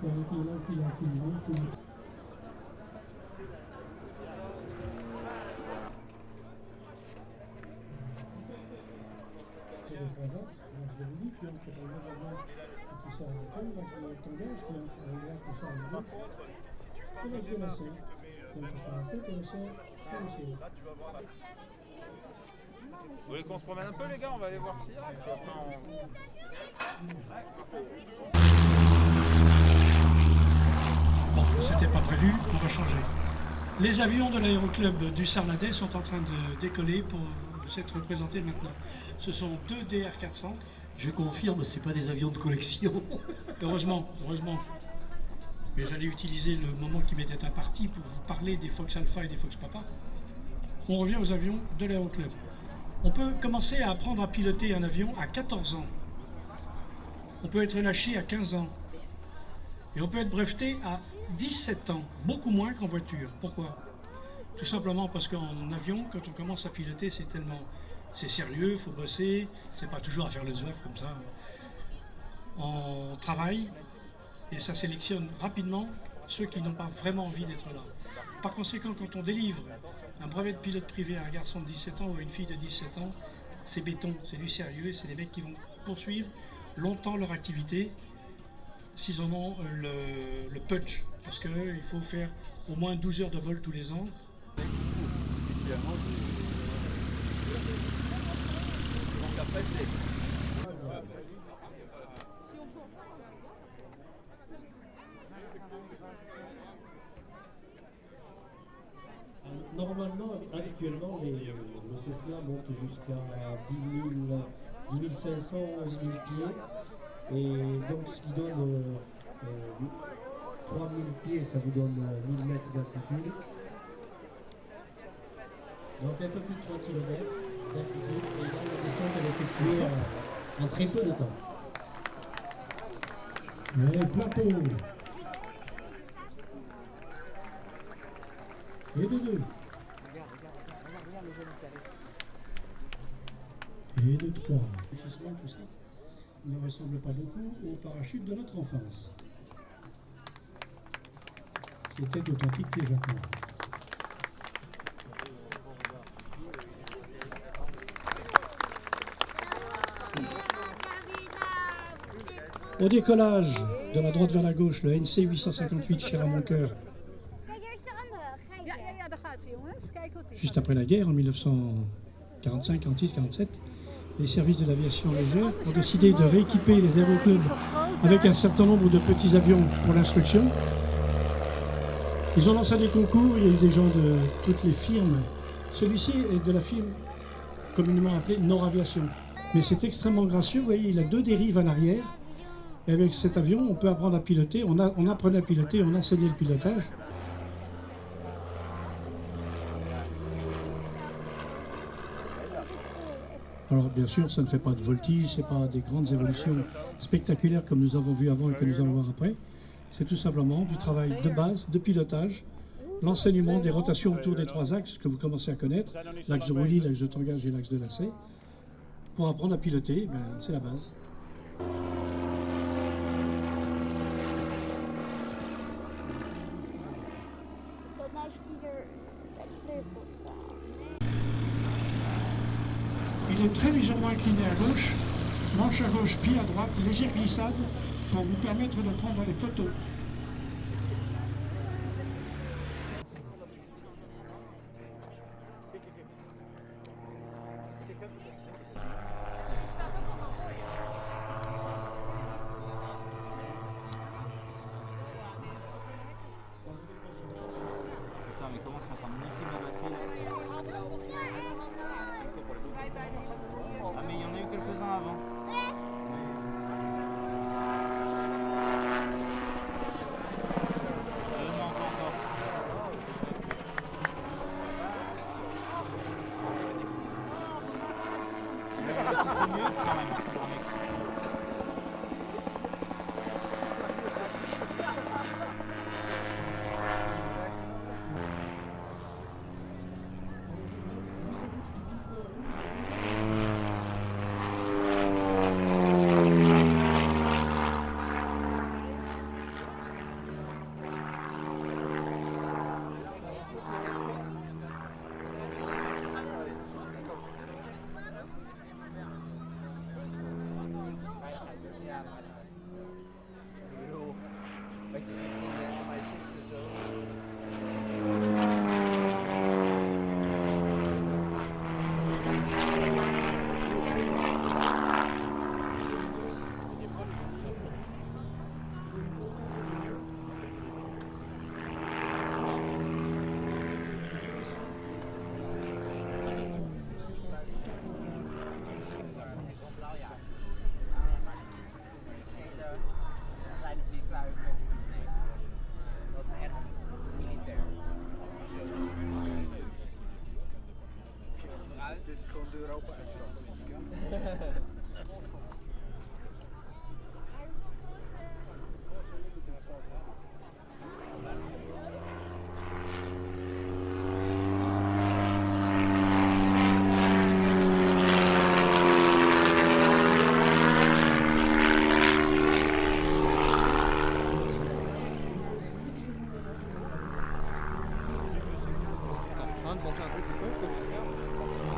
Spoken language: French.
Vous voulez qu'on se promène un peu les gars, on va aller voir s'il y a. Bon, c'était pas prévu, on va changer. Les avions de l'aéroclub du Sarladais sont en train de décoller pour s'être représentés maintenant. Ce sont deux DR400. Je confirme, c'est pas des avions de collection. Heureusement, heureusement. Mais j'allais utiliser le moment qui m'était imparti pour vous parler des Fox Alpha et des Fox Papa. On revient aux avions de l'aéroclub. On peut commencer à apprendre à piloter un avion à 14 ans. On peut être lâché à 15 ans. Et on peut être breveté à 17 ans, beaucoup moins qu'en voiture. Pourquoi? Tout simplement parce qu'en avion, quand on commence à piloter, c'est sérieux, il faut bosser, c'est pas toujours à faire le zouaf comme ça. On travaille et ça sélectionne rapidement ceux qui n'ont pas vraiment envie d'être là. Par conséquent, quand on délivre un brevet de pilote privé à un garçon de 17 ans ou à une fille de 17 ans, c'est béton, c'est du sérieux et c'est des mecs qui vont poursuivre longtemps leur activité s'ils en ont le punch. Parce qu'il faut faire au moins 12 heures de vol tous les ans. Normalement, actuellement, le Cessna monte jusqu'à 10 500, 11 000 pieds. Et donc, ce qui donne 3 000 pieds, ça vous donne 1000 mètres d'altitude. Donc, un peu plus de 3 km d'altitude. Et là, la descente est effectuée en très peu de temps. Et plateau. Et de deux. Et de trois. Tout ça ne ressemble pas beaucoup au parachute de notre enfance. C'était d'authentiques pieds japonais. Au décollage, de la droite vers la gauche, le NC 858 cher à mon cœur. Juste après la guerre, en 1945, 46, 47, les services de l'aviation légère ont décidé de rééquiper les aéroclubs avec un certain nombre de petits avions pour l'instruction. Ils ont lancé des concours, il y a eu des gens de toutes les firmes. Celui-ci est de la firme communément appelée Noraviation. Mais c'est extrêmement gracieux, vous voyez, il a deux dérives à l'arrière. Et avec cet avion, on peut apprendre à piloter, on apprenait à piloter, on enseignait le pilotage. Alors bien sûr, ça ne fait pas de voltige, ce n'est pas des grandes évolutions spectaculaires comme nous avons vu avant et que nous allons voir après. C'est tout simplement du travail de base, de pilotage, l'enseignement des rotations autour des trois axes que vous commencez à connaître, l'axe de roulis, l'axe de tangage et l'axe de lacet. Pour apprendre à piloter, c'est la base. Il est très légèrement incliné à gauche, manche à gauche, pied à droite, légère glissade pour vous permettre de prendre les photos. Putain, mais comment je suis en train de niquer ma batterie là? Ah, mais il y en a eu quelques-uns avant. montrer un truc, c'est con ce que je vais faire.